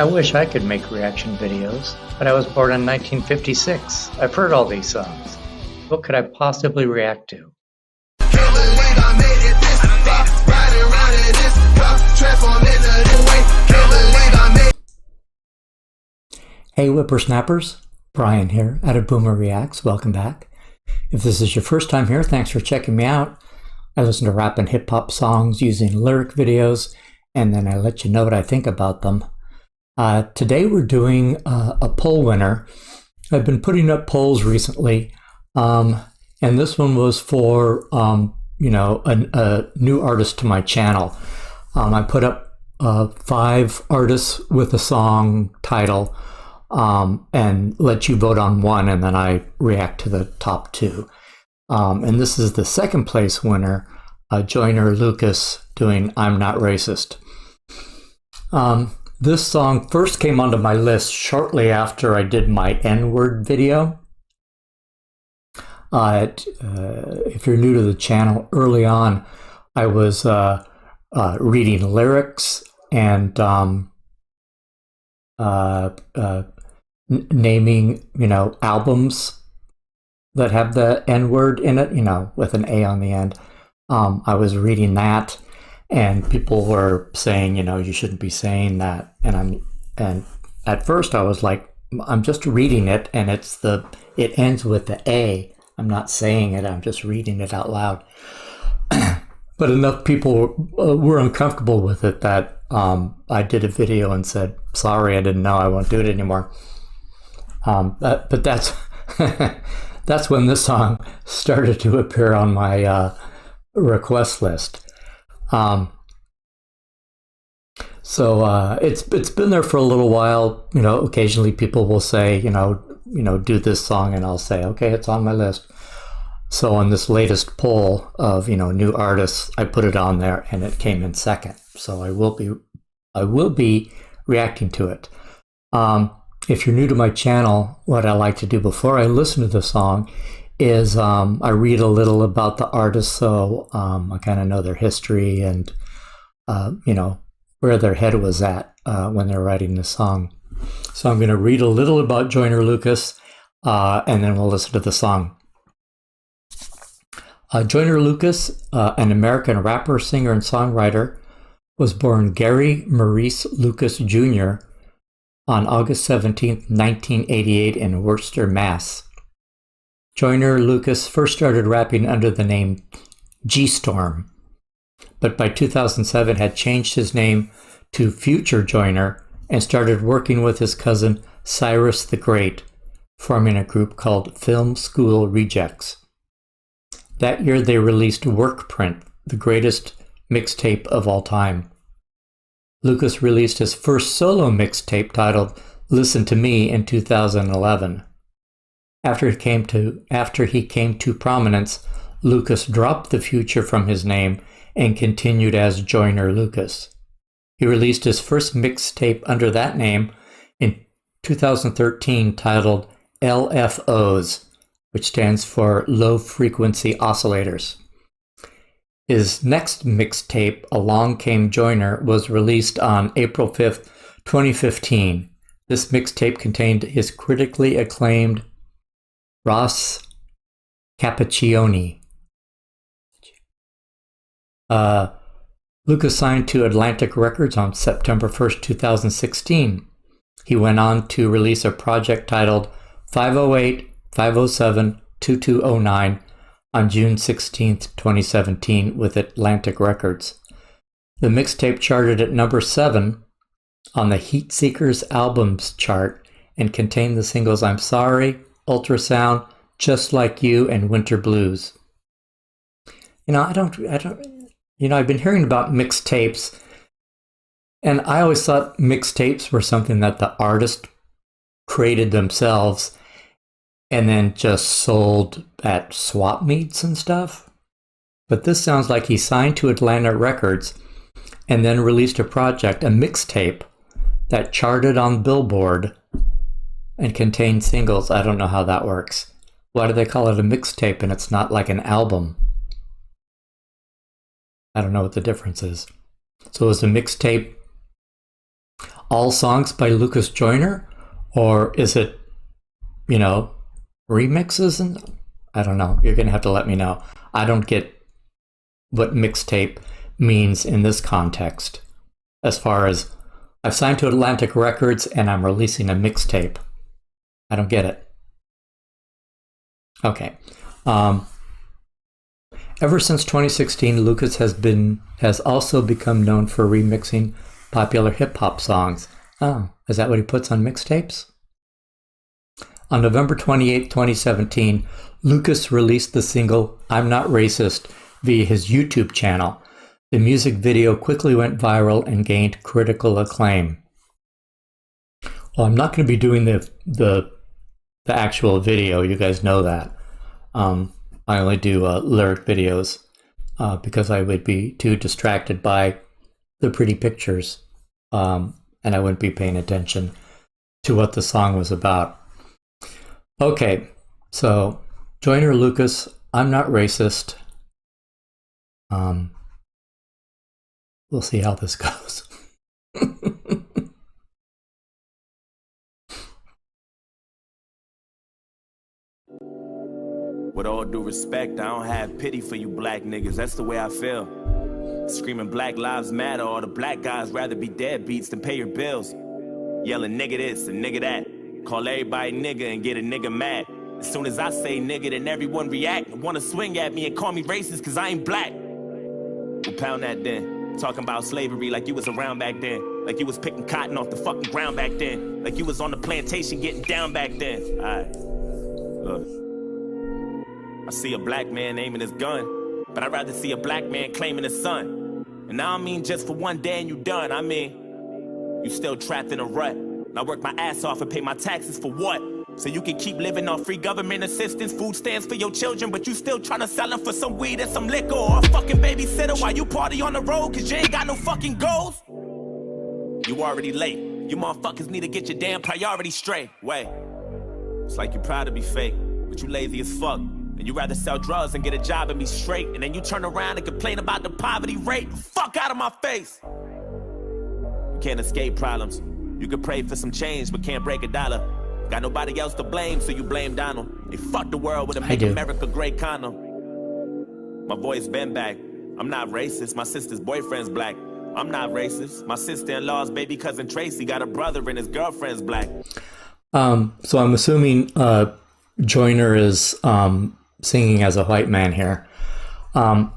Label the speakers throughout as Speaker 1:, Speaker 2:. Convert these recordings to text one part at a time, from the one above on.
Speaker 1: I wish I could make reaction videos, but I was born in 1956. I've heard all these songs. What could I possibly react to?
Speaker 2: Hey whippersnappers, Brian here out of Boomer Reacts. Welcome back. If this is your first time here, thanks for checking me out. I listen to rap and hip hop songs using lyric videos, and then I let you know what I think about them. Today we're doing a poll winner. I've been putting up polls recently, and this one was for a new artist to my channel. I put up 5 artists with a song title, and let you vote on one, and then I react to the top 2. And this is the second place winner, Joyner Lucas, doing I'm Not Racist. This song first came onto my list shortly after I did my N-word video. If you're new to the channel, early on I was reading lyrics and naming, albums that have the N-word in it, with an A on the end. I was reading that, and people were saying, you shouldn't be saying that. And at first I was like, I'm just reading it, and it ends with the A. I'm not saying it, I'm just reading it out loud. But enough people were uncomfortable with it that I did a video and said, sorry, I didn't know, I won't do it anymore. But that's that's when this song started to appear on my request list. So it's been there for a little while. Occasionally people will say, do this song, and I'll say, okay, it's on my list. So on this latest poll of new artists, I put it on there, and it came in second. So I will be reacting to it. If you're new to my channel, what I like to do before I listen to the song is I read a little about the artist, so I kind of know their history and where their head was at when they're writing the song. So I'm going to read a little about Joyner Lucas, and then we'll listen to the song. Joyner Lucas, an American rapper, singer, and songwriter, was born Gary Maurice Lucas Jr. on August 17, 1988 in Worcester, Mass. Joyner Lucas first started rapping under the name G-Storm, but by 2007 had changed his name to Future Joyner and started working with his cousin Cyrus the Great, forming a group called Film School Rejects. That year they released Workprint, the greatest mixtape of all time. Lucas released his first solo mixtape titled Listen to Me in 2011. After he came to prominence, Lucas dropped the Future from his name and continued as Joyner Lucas. He released his first mixtape under that name in 2013 titled LFOs, which stands for Low Frequency Oscillators. His next mixtape, Along Came Joyner, was released on April 5th, 2015. This mixtape contained his critically acclaimed Ross Cappuccioni. Lucas signed to Atlantic Records on September 1st, 2016. He went on to release a project titled 508-507-2209 on June 16, 2017 with Atlantic Records. The mixtape charted at number 7 on the Heat Seekers albums chart and contained the singles I'm Sorry, Ultrasound, Just Like You, and Winter Blues. I've been hearing about mixtapes, and I always thought mixtapes were something that the artist created themselves and then just sold at swap meets and stuff. But this sounds like he signed to Atlantic Records and then released a project, a mixtape, that charted on Billboard and contained singles. I don't know how that works. Why do they call it a mixtape and it's not like an album? I don't know what the difference is. So it was a mixtape all songs by Lucas Joyner, or is it, remixes? And I don't know. You're gonna have to let me know. I don't get what mixtape means in this context. As far as I've signed to Atlantic Records and I'm releasing a mixtape, I don't get it. Okay. Ever since 2016, Lucas has also become known for remixing popular hip-hop songs. Oh, is that what he puts on mixtapes? On November 28, 2017, Lucas released the single I'm Not Racist via his YouTube channel. The music video quickly went viral and gained critical acclaim. Well, I'm not going to be doing the actual video. You guys know that. I only do lyric videos because I would be too distracted by the pretty pictures, and I wouldn't be paying attention to what the song was about. Okay, so Joyner Lucas, I'm Not Racist. We'll see how this goes.
Speaker 3: With all due respect, I don't have pity for you black niggas. That's the way I feel. Screaming Black Lives Matter, all the black guys rather be deadbeats than pay your bills. Yelling nigga this and nigga that. Call everybody nigga and get a nigga mad. As soon as I say nigga, then everyone react and wanna swing at me and call me racist cause I ain't black. Well, pound that then. Talking about slavery like you was around back then. Like you was picking cotton off the fucking ground back then. Like you was on the plantation getting down back then. Alright, look. I see a black man aiming his gun, but I'd rather see a black man claiming his son. And I don't mean just for one day and you done. I mean, you still trapped in a rut. And I work my ass off and pay my taxes for what? So you can keep living on free government assistance, food stamps for your children, but you still trying to sell them for some weed and some liquor or a fucking babysitter while you party on the road cause you ain't got no fucking goals? You already late. You motherfuckers need to get your damn priorities straight. Wait, it's like you're proud to be fake, but you lazy as fuck. And you rather sell drugs and get a job and be straight, and then you turn around and complain about the poverty rate. Fuck out of my face. You can't escape problems. You can pray for some change, but can't break a dollar. Got nobody else to blame, so you blame Donald. They fucked the world with a Make America Great condom. My voice been back. I'm not racist. My sister's boyfriend's black. I'm not racist. My sister-in-law's baby cousin Tracy got a brother and his girlfriend's black.
Speaker 2: So I'm assuming Joyner is singing as a white man here. I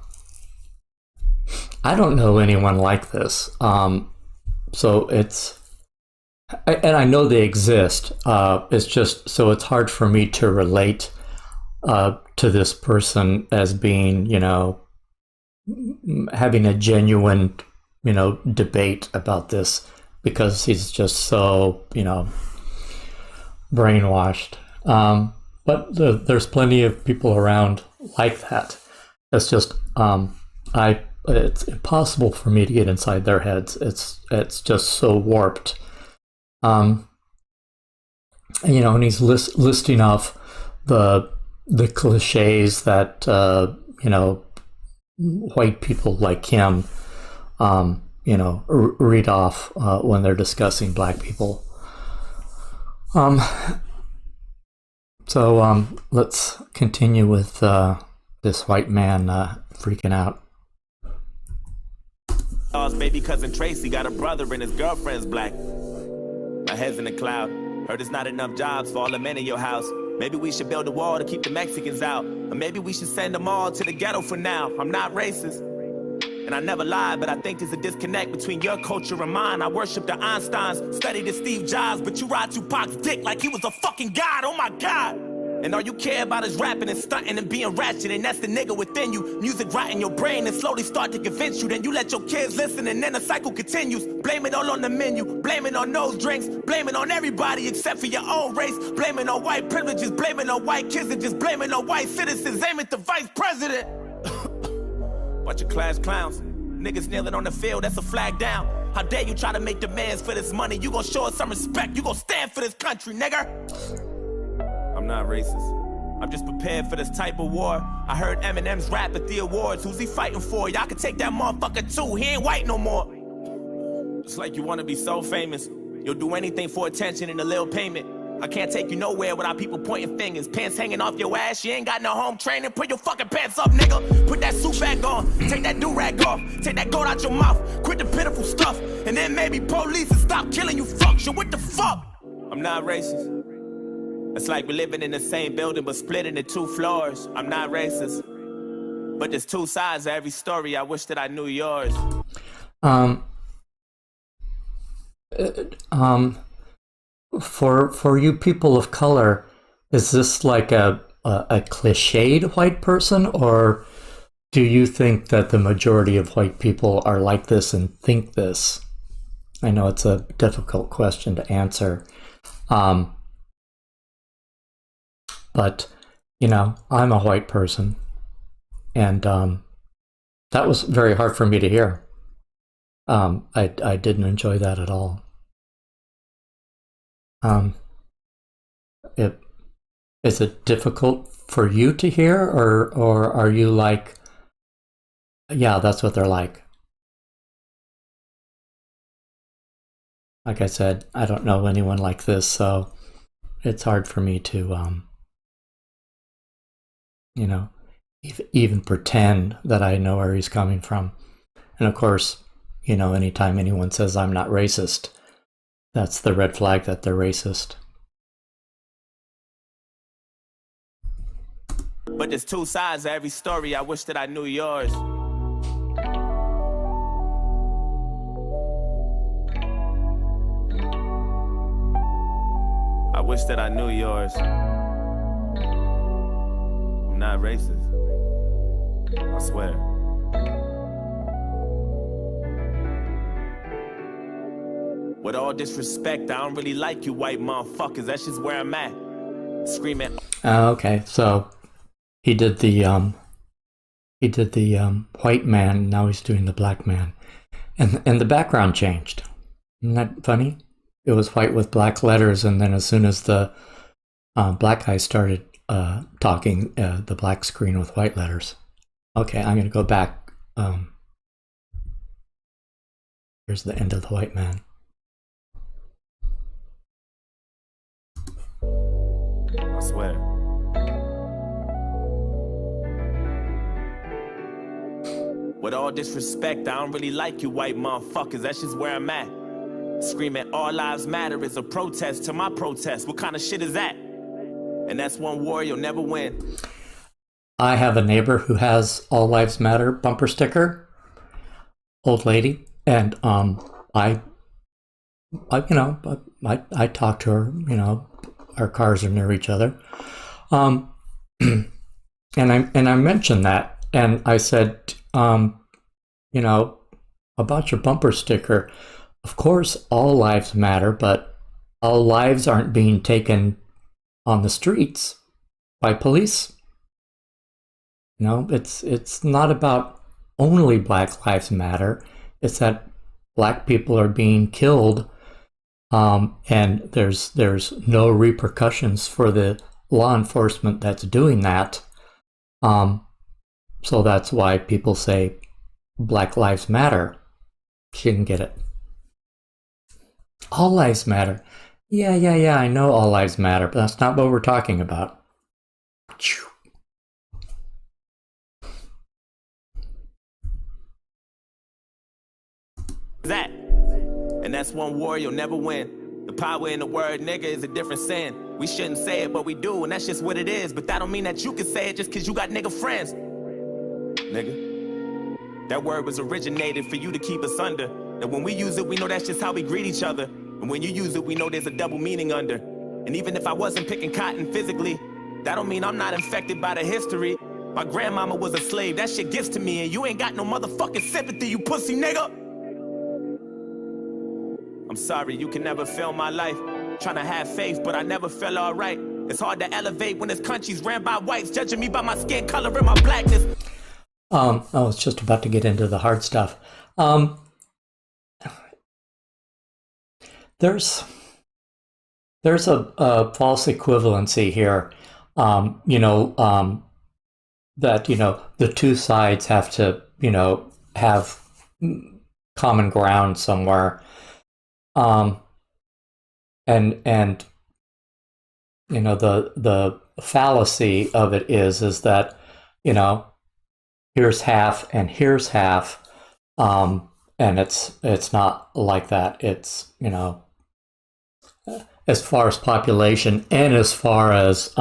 Speaker 2: don't know anyone like this. So it's, and I know they exist. It's just, so it's hard for me to relate to this person as being, having a genuine, debate about this, because he's just so, brainwashed. But there's plenty of people around like that. It's just, it's impossible for me to get inside their heads. It's just so warped. And he's listing off the cliches that, white people like him, read off when they're discussing black people. So let's continue with this white man freaking out.
Speaker 3: Baby cousin Tracy got a brother and his girlfriend's black. My head's in the cloud. Heard there's not enough jobs for all the men in your house. Maybe we should build a wall to keep the Mexicans out. Or maybe we should send them all to the ghetto for now. I'm not racist. And I never lied, but I think there's a disconnect between your culture and mine. I worship the Einsteins, studied the Steve Jobs, but you ride Tupac's dick like he was a fucking god. Oh my God. And all you care about is rapping and stunting and being ratchet, and that's the nigga within you. Music rot in your brain and slowly start to convince you. Then you let your kids listen and then the cycle continues. Blame it all on the menu, blame it on those drinks, blame it on everybody except for your own race. Blame it on white privileges, blame it on white kids, and just blame it on white citizens. Aim at the vice president. Bunch of class clowns. Niggas kneeling on the field, that's a flag down. How dare you try to make demands for this money? You gon' show us some respect, you gon' stand for this country, nigga. I'm not racist. I'm just prepared for this type of war. I heard Eminem's rap at the awards. Who's he fighting for? Y'all can take that motherfucker too. He ain't white no more. It's like you wanna be so famous, You'll do anything for attention and a little payment. I can't take you nowhere without people pointing fingers. Pants hanging off your ass, you ain't got no home training. Put your fucking pants up, nigga. Put that suit back on. Take that do-rag off. Take that gold out your mouth. Quit the pitiful stuff. And then maybe police will stop killing you fucks. So what the fuck? I'm not racist. It's like we're living in the same building but split into 2 floors. I'm not racist. But there's 2 sides to every story. I wish that I knew yours.
Speaker 2: For you people of color, is this like a cliched white person, or do you think that the majority of white people are like this and think this? I know it's a difficult question to answer. But, you know, I'm a white person, and that was very hard for me to hear. I didn't enjoy that at all. Is it difficult for you to hear, or are you like, yeah, that's what they're like? Like I said, I don't know anyone like this, so it's hard for me to, you know, even pretend that I know where he's coming from. And of course, you know, anytime anyone says I'm not racist, that's the red flag that they're racist.
Speaker 3: But there's 2 sides to every story. I wish that I knew yours. I wish that I knew yours. I'm not racist. I swear. With all disrespect, I don't really like you white motherfuckers. That's just where I'm at. Screaming.
Speaker 2: Okay, so he did the white man, now he's doing the black man. And the background changed. Isn't that funny? It was white with black letters, and then as soon as the black guy started talking, the black screen with white letters. Okay, I'm going to go back. Here's the end of the white man.
Speaker 3: I swear. With all disrespect, I don't really like you white motherfuckers. That's just where I'm at. Screaming all lives matter is a protest to my protest. What kind of shit is that? And that's one war you'll never win.
Speaker 2: I have a neighbor who has all lives matter bumper sticker, old lady, and I talk to her. You know, our cars are near each other, and I mentioned that, and I said, you know, about your bumper sticker. Of course, all lives matter, but all lives aren't being taken on the streets by police. You know, it's not about only Black Lives Matter. It's that Black people are being killed, and there's no repercussions for the law enforcement that's doing that. So that's why people say Black Lives Matter. She didn't get it. All lives matter. Yeah, I know all lives matter, but that's not what we're talking about.
Speaker 3: That. And that's one war you'll never win. The power in the word nigga is a different sin. We shouldn't say it, but we do, and that's just what it is. But that don't mean that you can say it just because you got nigga friends. Nigga. That word was originated for you to keep us under. And when we use it, we know that's just how we greet each other. And when you use it, we know there's a double meaning under. And even if I wasn't picking cotton physically, that don't mean I'm not infected by the history. My grandmama was a slave, that shit gets to me, and you ain't got no motherfucking sympathy, you pussy nigga. I'm sorry, you can never feel my life. Trying to have faith, but I never feel alright. It's hard to elevate when this country's ran by whites, judging me by my skin color and my blackness.
Speaker 2: I was just about to get into the hard stuff. There's a false equivalency here, that, the two sides have to, have common ground somewhere. and the fallacy of it is that here's half and here's half, and it's not like that. It's as far as population and as far as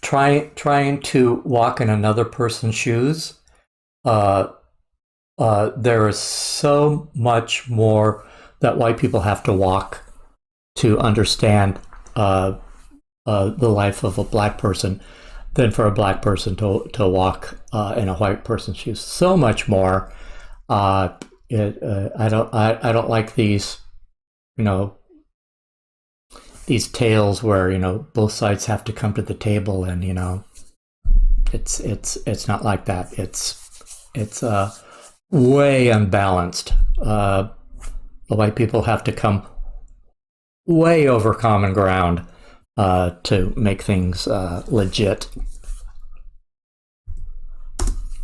Speaker 2: trying to walk in another person's shoes. There is so much more that white people have to walk to understand the life of a black person than for a black person to walk in a white person's shoes. So much more. I don't like these, these tales where both sides have to come to the table, and it's not like that. It's way unbalanced. The white people have to come way over common ground to make things legit.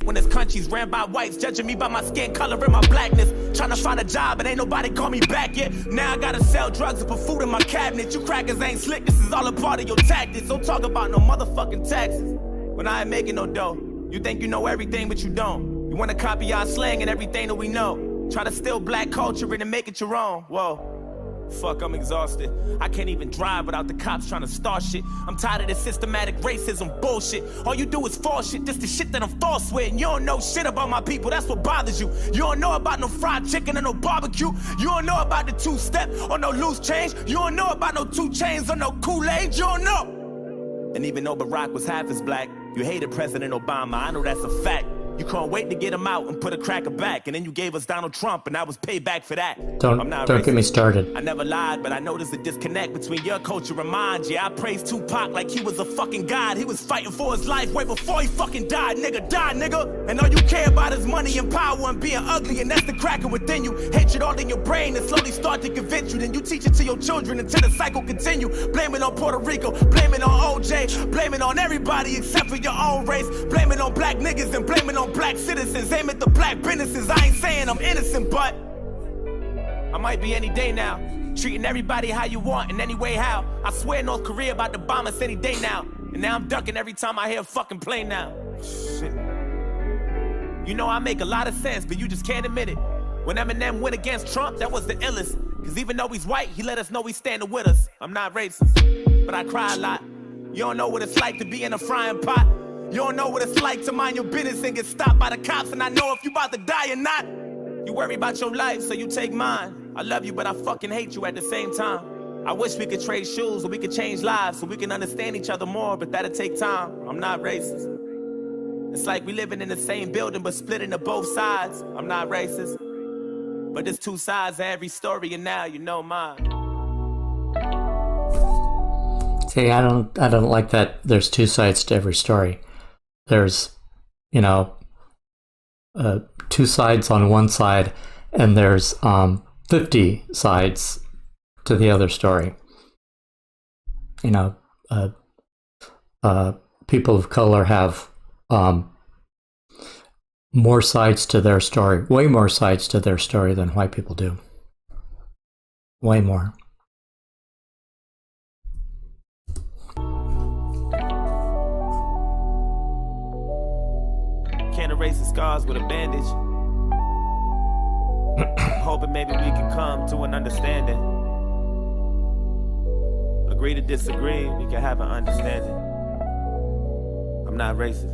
Speaker 3: When this country's ran by whites, judging me by my skin color and my blackness. Trying to find a job and ain't nobody call me back yet. Now I gotta sell drugs and put food in my cabinet. You crackers ain't slick, this is all a part of your tactics. Don't talk about no motherfucking taxes when I ain't making no dough. You think you know everything, but you don't. You wanna copy our slang and everything that we know. Try to steal black culture and make it your own. Whoa. Fuck, I'm exhausted. I can't even drive without the cops trying to start shit. I'm tired of this systematic racism bullshit. All you do is false shit. This the shit that I'm false with. And you don't know shit about my people. That's what bothers you. You don't know about no fried chicken or no barbecue. You don't know about the two-step or no loose change. You don't know about no 2 chains or no Kool-Aid. You don't know. And even though Barack was half as black, you hated President Obama. I know that's a fact. You can't wait to get him out and put a cracker back. And then you gave us Donald Trump, and that was payback for that.
Speaker 2: Don't get me started.
Speaker 3: I never lied, but I know there's a disconnect between your culture and mine. Yeah, I praised Tupac like he was a fucking god. He was fighting for his life way before he fucking died. Nigga, die, nigga. And all you care about is money and power and being ugly, and that's the cracker within you. Hatred all in your brain and slowly start to convince you. Then you teach it to your children until the cycle continue. Blame it on Puerto Rico, blame it on OJ, blame it on everybody except for your own race. Blame it on black niggas and blame it on black citizens. Aim at the black businesses. I ain't saying I'm innocent, but I might be any day now. Treating everybody how you want in any way how. I swear North Korea about to bomb us any day now. And now I'm ducking every time I hear a fucking plane now. Shit. You know I make a lot of sense, but you just can't admit it. When Eminem went against Trump, that was the illest. Cause even though he's white, he let us know he's standing with us. I'm not racist, but I cry a lot. You don't know what it's like to be in a frying pot. You don't know what it's like to mind your business and get stopped by the cops. And I know if you about to die or not. You worry about your life, so you take mine. I love you, but I fucking hate you at the same time. I wish we could trade shoes so we could change lives, so we can understand each other more, but that'll take time. I'm not racist. It's like we living in the same building, but split into both sides. I'm not racist. But there's 2 sides to every story, and now you know mine.
Speaker 2: See, I don't like that there's 2 sides to every story. There's, 2 sides on one side, and there's 50 sides to the other story. People of color have more sides to their story, way more sides to their story than white people do. Way more.
Speaker 3: Can't erase the scars with a bandage. Hoping maybe we can come to an understanding. Agree to disagree, we can have an understanding. I'm not racist.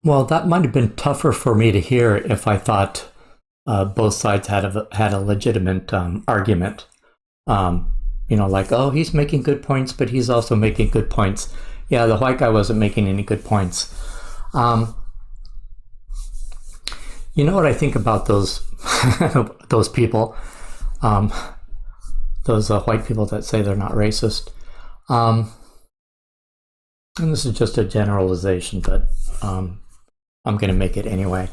Speaker 2: Well, that might have been tougher for me to hear if I thought both sides had a legitimate argument. Like, oh, he's making good points, but he's also making good points. Yeah, the white guy wasn't making any good points. You know what I think about those those people? those white people that say they're not racist. And this is just a generalization, but I'm going to make it anyway.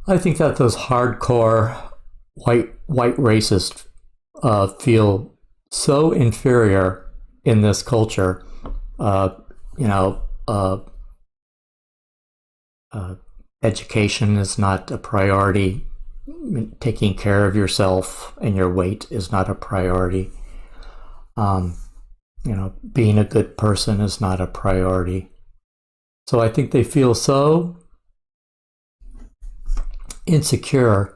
Speaker 2: I think that those hardcore white racists feel so inferior in this culture. Education is not a priority. Taking care of yourself and your weight is not a priority. Being a good person is not a priority. So I think they feel so insecure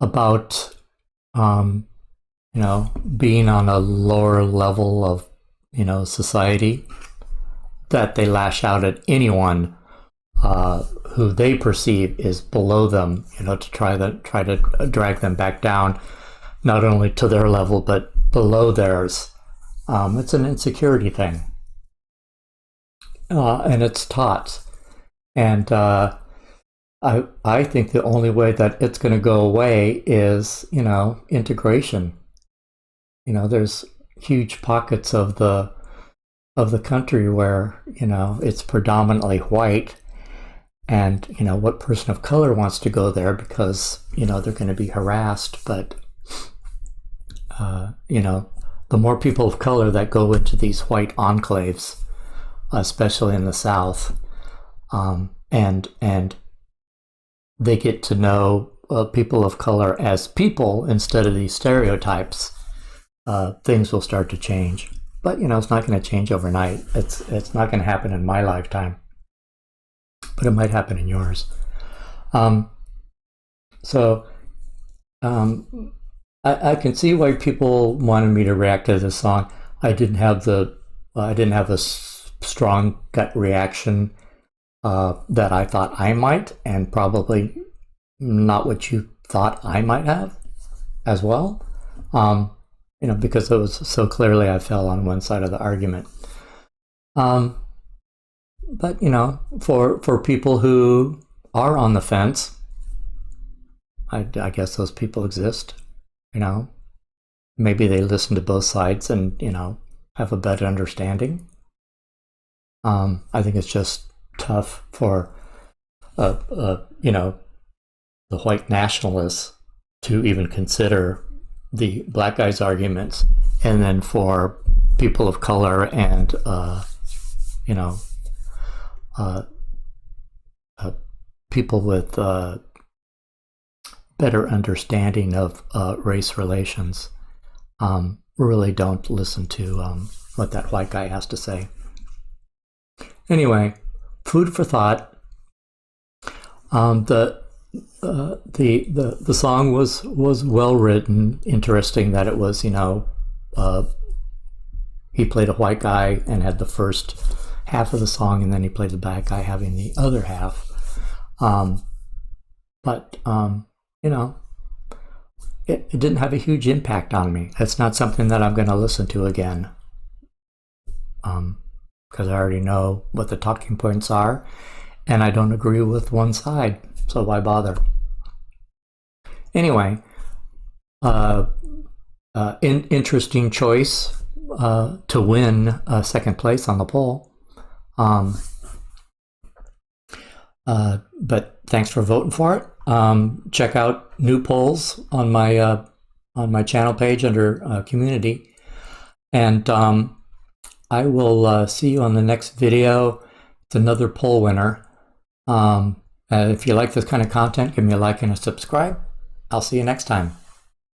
Speaker 2: about, being on a lower level of, society, that they lash out at anyone who they perceive is below them, to try to drag them back down, not only to their level but below theirs. It's an insecurity thing, and it's taught. And I think the only way that it's going to go away is, integration. There's huge pockets of the country where, it's predominantly white, and, what person of color wants to go there because, they're going to be harassed. But, the more people of color that go into these white enclaves, especially in the South, and they get to know people of color as people instead of these stereotypes, things will start to change. But, it's not going to change overnight. It's not going to happen in my lifetime, but it might happen in yours. I can see why people wanted me to react to this song. I didn't have the strong gut reaction that I thought I might, and probably not what you thought I might have as well. Because it was so clearly I fell on one side of the argument. But for people who are on the fence, I guess those people exist. Maybe they listen to both sides and, have a better understanding. I think it's just tough for, the white nationalists to even consider the black guys' arguments, and then for people of color and, people with better understanding of race relations really don't listen to what that white guy has to say. Anyway, food for thought. The song was well written. Interesting that it was, he played a white guy and had the first half of the song, and then he played the black guy having the other half. It didn't have a huge impact on me. It's not something that I'm going to listen to again, because I already know what the talking points are, and I don't agree with one side, so why bother? Anyway, interesting choice to win second place on the poll. But thanks for voting for it. Check out new polls on my channel page under community, and I will see you on the next video. It's another poll winner. If you like this kind of content, give me a like and a subscribe. I'll see you next time.